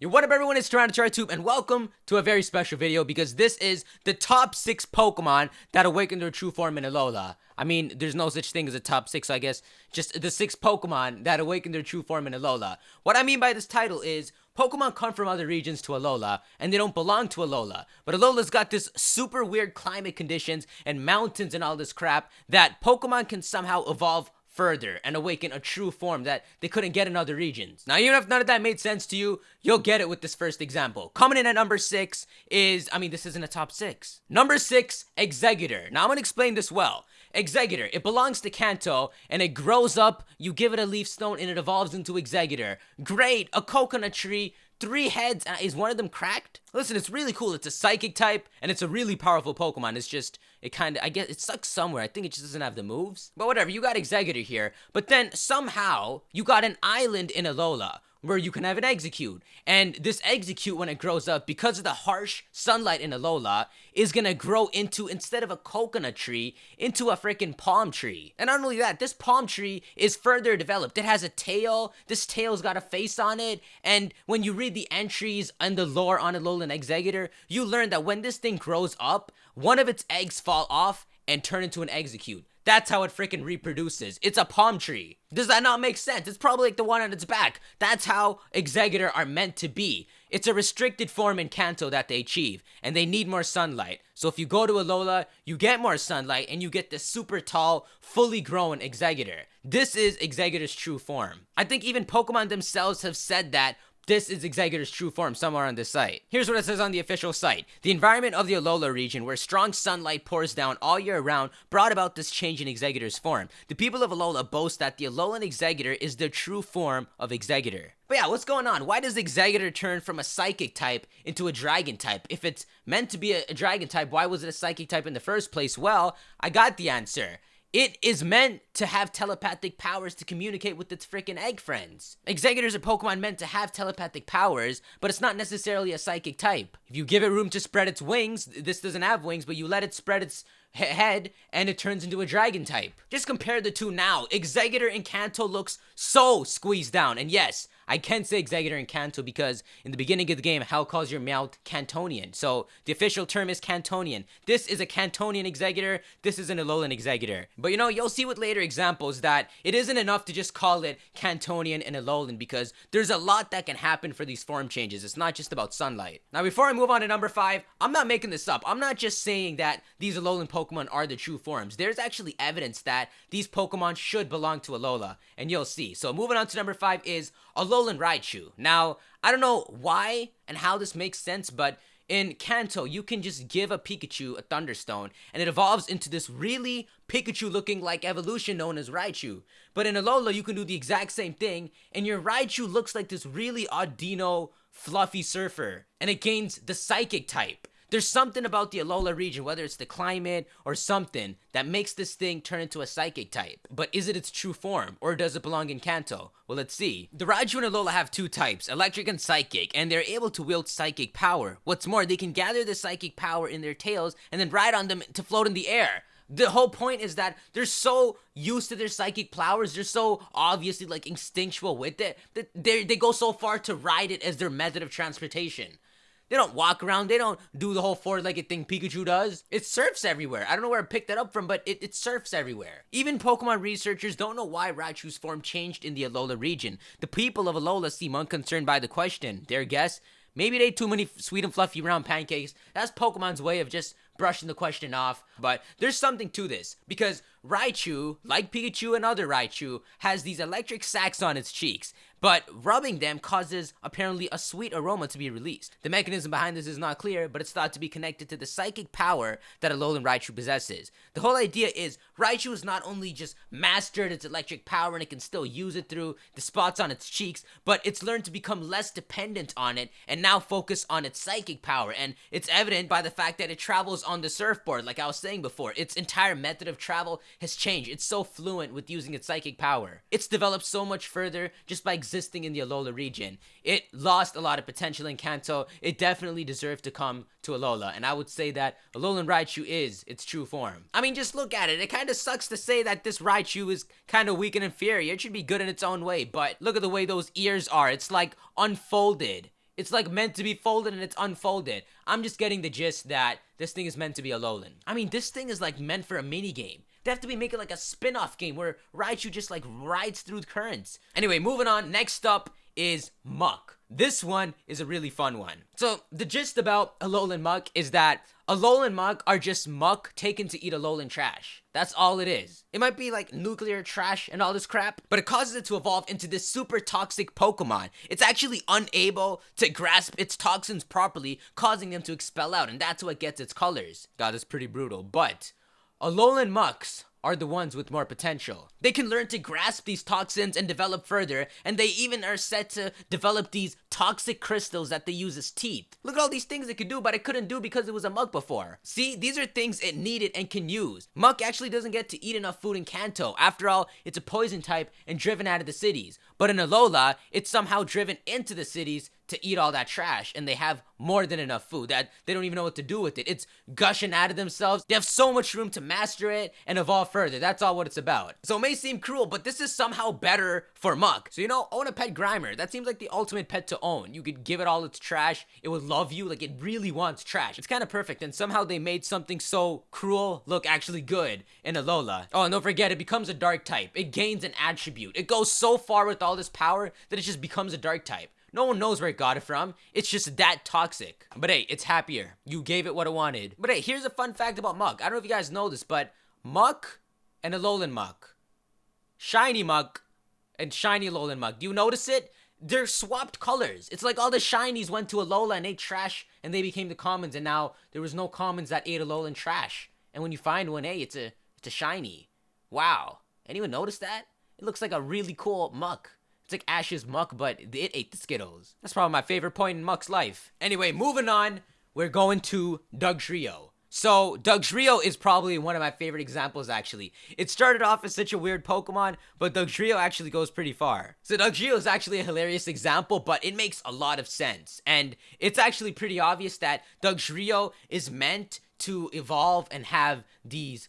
Yo, what up everyone, it's TyranitarTube and welcome to a very special video because this is the top 6 Pokemon that awakened their true form in Alola. I mean, there's no such thing as a top 6, so I guess just the 6 Pokemon that awakened their true form in Alola. What I mean by this title is, Pokemon come from other regions to Alola, and they don't belong to Alola. But Alola's got this super weird climate conditions and mountains and all this crap that Pokemon can somehow evolve further and awaken a true form that they couldn't get in other regions. Now, even if none of that made sense to you, you'll get it with this first example. Coming in at number 6 is, this isn't a top 6. Number 6, Executor. Now, I'm gonna explain this well. Executor, it belongs to Kanto, and it grows up, you give it a leaf stone, and it evolves into Executor. Great, a coconut tree, 3 heads, is one of them cracked? Listen, it's really cool. It's a psychic type, and it's a really powerful Pokemon. It's just, I guess, it sucks somewhere. I think it just doesn't have the moves. But whatever, you got Executor here. But then, somehow, you got an island in Alola where you can have an Execute. And this Execute, when it grows up, because of the harsh sunlight in Alola, is gonna grow into, instead of a coconut tree, into a freaking palm tree. And not only that, this palm tree is further developed. It has a tail, this tail's got a face on it, and when you read the entries and the lore on Alolan Executor, you learn that when this thing grows up, one of its eggs fall off and turn into an Execute. That's how it freaking reproduces. It's a palm tree. Does that not make sense? It's probably like the one on its back. That's how Executor are meant to be. It's a restricted form in Kanto that they achieve, and they need more sunlight. So if you go to Alola, you get more sunlight, and you get this super tall, fully grown Executor. This is Executor's true form. I think even Pokemon themselves have said that this is Executor's true form somewhere on this site. Here's what it says on the official site. The environment of the Alola region, where strong sunlight pours down all year round, brought about this change in Executor's form. The people of Alola boast that the Alolan Executor is the true form of Executor. But yeah, what's going on? Why does Executor turn from a psychic type into a dragon type? If it's meant to be a dragon type, why was it a psychic type in the first place? Well, I got the answer. It is meant to have telepathic powers to communicate with its freaking egg friends. Executors are Pokemon meant to have telepathic powers, but it's not necessarily a psychic type. If you give it room to spread its wings, this doesn't have wings, but you let it spread its head and it turns into a dragon type. Just compare the two now. Executor in Kanto looks so squeezed down, and yes, I can say Executor in Kanto because in the beginning of the game, Hell calls your mouth Cantonian. So the official term is Cantonian. This is a Cantonian Executor. This is an Alolan Executor. But you'll see with later examples that it isn't enough to just call it Cantonian and Alolan because there's a lot that can happen for these form changes. It's not just about sunlight. Now, before I move on to number 5, I'm not making this up. I'm not just saying that these Alolan Pokemon are the true forms. There's actually evidence that these Pokemon should belong to Alola, and you'll see. So moving on to number 5 is Alolan Raichu. Now, I don't know why and how this makes sense, but in Kanto, you can just give a Pikachu a Thunderstone, and it evolves into this really Pikachu-looking like evolution known as Raichu. But in Alola, you can do the exact same thing, and your Raichu looks like this really Audino, fluffy surfer, and it gains the Psychic type. There's something about the Alola region, whether it's the climate or something, that makes this thing turn into a psychic type. But is it its true form, or does it belong in Kanto? Well, let's see. The Raichu and Alola have 2 types, electric and psychic, and they're able to wield psychic power. What's more, they can gather the psychic power in their tails and then ride on them to float in the air. The whole point is that they're so used to their psychic powers, they're so obviously like instinctual with it, that they go so far to ride it as their method of transportation. They don't walk around, they don't do the whole 4-legged thing Pikachu does. It surfs everywhere. I don't know where I picked that up from, but it surfs everywhere. Even Pokemon researchers don't know why Raichu's form changed in the Alola region. The people of Alola seem unconcerned by the question. Their guess? Maybe they ate too many sweet and fluffy round pancakes. That's Pokemon's way of just brushing the question off. But there's something to this, because Raichu, like Pikachu and other Raichu, has these electric sacs on its cheeks, but rubbing them causes apparently a sweet aroma to be released. The mechanism behind this is not clear, but it's thought to be connected to the psychic power that Alolan Raichu possesses. The whole idea is Raichu is not only just mastered its electric power and it can still use it through the spots on its cheeks, but it's learned to become less dependent on it and now focus on its psychic power. And it's evident by the fact that it travels on the surfboard, like I was saying before. Its entire method of travel has changed. It's so fluent with using its psychic power. It's developed so much further just by existing in the Alola region. It lost a lot of potential in Kanto. It definitely deserved to come to Alola, and I would say that Alolan Raichu is its true form. Just look at it. It kind of sucks to say that this Raichu is kind of weak and inferior. It should be good in its own way, but look at the way those ears are. It's like unfolded. It's like meant to be folded and it's unfolded. I'm just getting the gist that this thing is meant to be Alolan. I mean, this thing is like meant for a mini game. They have to be making like a spin-off game where Raichu just like rides through the currents. Anyway, moving on. Next up is Muck. This one is a really fun one. So the gist about Alolan Muck is that Alolan Muck are just Muck taken to eat Alolan trash. That's all it is. It might be like nuclear trash and all this crap, but it causes it to evolve into this super toxic Pokemon. It's actually unable to grasp its toxins properly, causing them to expel out, and that's what gets its colors. God, that's pretty brutal. But Alolan Mucks are the ones with more potential. They can learn to grasp these toxins and develop further, and they even are set to develop these toxic crystals that they use as teeth. Look at all these things it could do, but it couldn't do because it was a Muck before. See, these are things it needed and can use. Muck actually doesn't get to eat enough food in Kanto. After all, it's a poison type and driven out of the cities. But in Alola, it's somehow driven into the cities to eat all that trash, and they have more than enough food that they don't even know what to do with it. It's gushing out of themselves. They have so much room to master it and evolve further. That's all what it's about. So it may seem cruel, but this is somehow better for Muck. So, you know, own a pet Grimer. That seems like the ultimate pet to own. You could give it all its trash. It would love you. Like, it really wants trash. It's kind of perfect, and somehow they made something so cruel look actually good in Alola. Oh, and don't forget, it becomes a dark type. It gains an attribute. It goes so far with all this power that it just becomes a dark type. No one knows where it got it from. It's just that toxic. But hey, it's happier. You gave it what it wanted. But hey, here's a fun fact about Muck. I don't know if you guys know this, but Muck and Alolan Muck, shiny Muck and shiny Alolan Muck, do you notice it? They're swapped colors. It's like all the shinies went to Alola and ate trash, and they became the commons, and now there was no commons that ate Alolan trash. And when you find one, hey, it's a shiny. Wow. Anyone notice that? It looks like a really cool Muck. It's like Ash's Muck, but it ate the Skittles. That's probably my favorite point in Muck's life. Anyway, moving on, we're going to Dugtrio. So, Dugtrio is probably one of my favorite examples, actually. It started off as such a weird Pokemon, but Dugtrio actually goes pretty far. So, Dugtrio is actually a hilarious example, but it makes a lot of sense. And it's actually pretty obvious that Dugtrio is meant to evolve and have these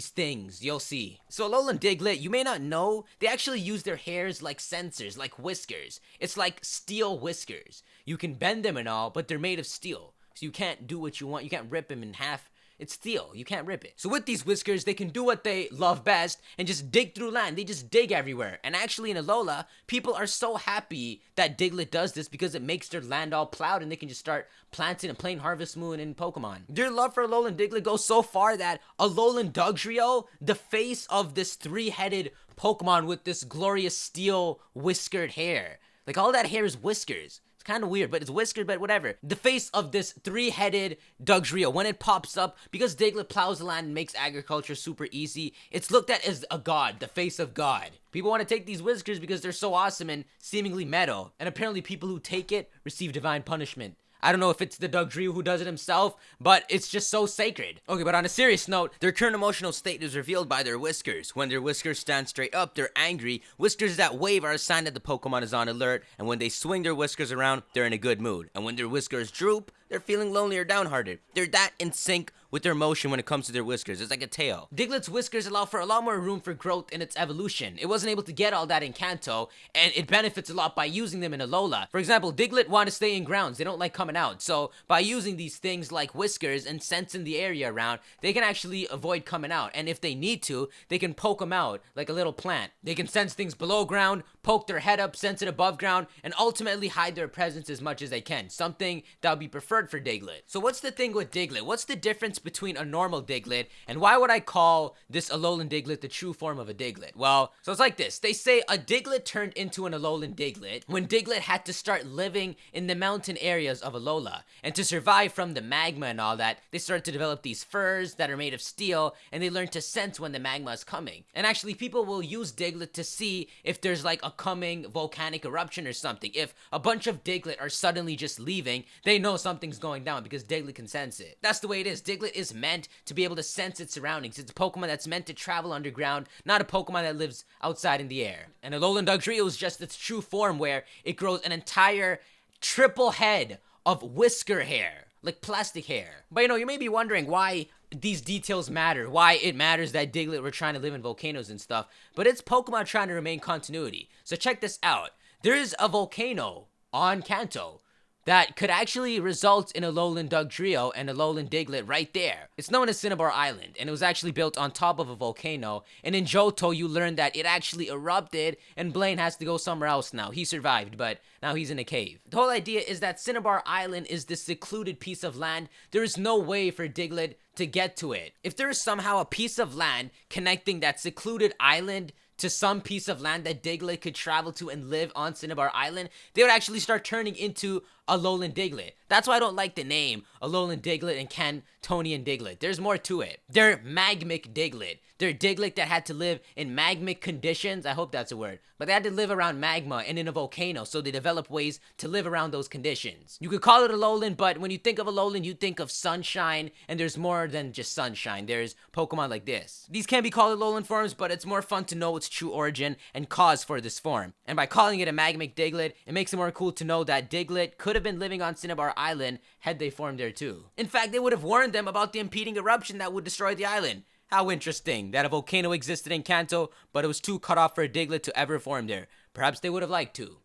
things, you'll see. So Lowland Diglett, you may not know, they actually use their hairs like sensors, like whiskers. It's like steel whiskers. You can bend them and all, but they're made of steel. So you can't do what you want. You can't rip them in half. It's steel. You can't rip it. So with these whiskers, they can do what they love best and just dig through land. They just dig everywhere. And actually in Alola, people are so happy that Diglett does this because it makes their land all plowed and they can just start planting and playing Harvest Moon in Pokemon. Their love for Alolan Diglett goes so far that Alolan Dugtrio, the face of this three-headed Pokemon with this glorious steel whiskered hair. Like all that hair is whiskers. Kind of weird, but it's whiskered, but whatever. The face of this three-headed Dugtrio, when it pops up, because Diglett plows the land and makes agriculture super easy, it's looked at as a god, the face of God. People want to take these whiskers because they're so awesome and seemingly metal, and apparently people who take it receive divine punishment. I don't know if it's the Dugtrio who does it himself, but it's just so sacred. Okay, but on a serious note, their current emotional state is revealed by their whiskers. When their whiskers stand straight up, they're angry. Whiskers that wave are a sign that the Pokemon is on alert, and when they swing their whiskers around, they're in a good mood. And when their whiskers droop, they're feeling lonely or downhearted. They're that in sync with their emotion when it comes to their whiskers. It's like a tail. Diglett's whiskers allow for a lot more room for growth in its evolution. It wasn't able to get all that in Kanto, and it benefits a lot by using them in Alola. For example, Diglett want to stay in grounds. They don't like coming out. So by using these things like whiskers and sensing the area around, they can actually avoid coming out. And if they need to, they can poke them out like a little plant. They can sense things below ground, poke their head up, sense it above ground, and ultimately hide their presence as much as they can. Something that would be preferred for Diglett. So what's the thing with Diglett? What's the difference between a normal Diglett, and why would I call this Alolan Diglett the true form of a Diglett? Well, so it's like this. They say a Diglett turned into an Alolan Diglett when Diglett had to start living in the mountain areas of Alola. And to survive from the magma and all that, they started to develop these furs that are made of steel, and they learn to sense when the magma is coming. And actually, people will use Diglett to see if there's like a coming volcanic eruption or something. If a bunch of Diglett are suddenly just leaving, they know something's going down because Diglett can sense it. That's the way it is. Diglett is meant to be able to sense its surroundings. It's a Pokemon that's meant to travel underground, not a Pokemon that lives outside in the air. And Alolan Dugtrio is just its true form, where it grows an entire triple head of whisker hair, like plastic hair. But you know, you may be wondering why these details matter, why it matters that Diglett were trying to live in volcanoes and stuff, but it's Pokemon trying to remain continuity. So check this out. There is a volcano on Kanto, that could actually result in a Lowland Dugtrio and a Lowland Diglett right there. It's known as Cinnabar Island, and it was actually built on top of a volcano, and in Johto you learn that it actually erupted, and Blaine has to go somewhere else now. He survived, but now he's in a cave. The whole idea is that Cinnabar Island is this secluded piece of land. There is no way for Diglett to get to it. If there is somehow a piece of land connecting that secluded island to some piece of land that Diglett could travel to and live on Cinnabar Island, they would actually start turning into a Lowland Diglett. That's why I don't like the name, Alolan Diglett and Cantonian Diglett. There's more to it. They're magmic Diglett. They're Diglett that had to live in magmic conditions. I hope that's a word. But they had to live around magma and in a volcano, so they developed ways to live around those conditions. You could call it a Lowland, but when you think of a Lowland, you think of sunshine, and there's more than just sunshine. There's Pokemon like this. These can be called Alolan forms, but it's more fun to know its true origin and cause for this form. And by calling it a magmic Diglett, it makes it more cool to know that Diglett could have been living on Cinnabar Island had they formed there too. In fact, they would have warned them about the impeding eruption that would destroy the island. How interesting that a volcano existed in Kanto, but it was too cut off for a Diglett to ever form there. Perhaps they would have liked to.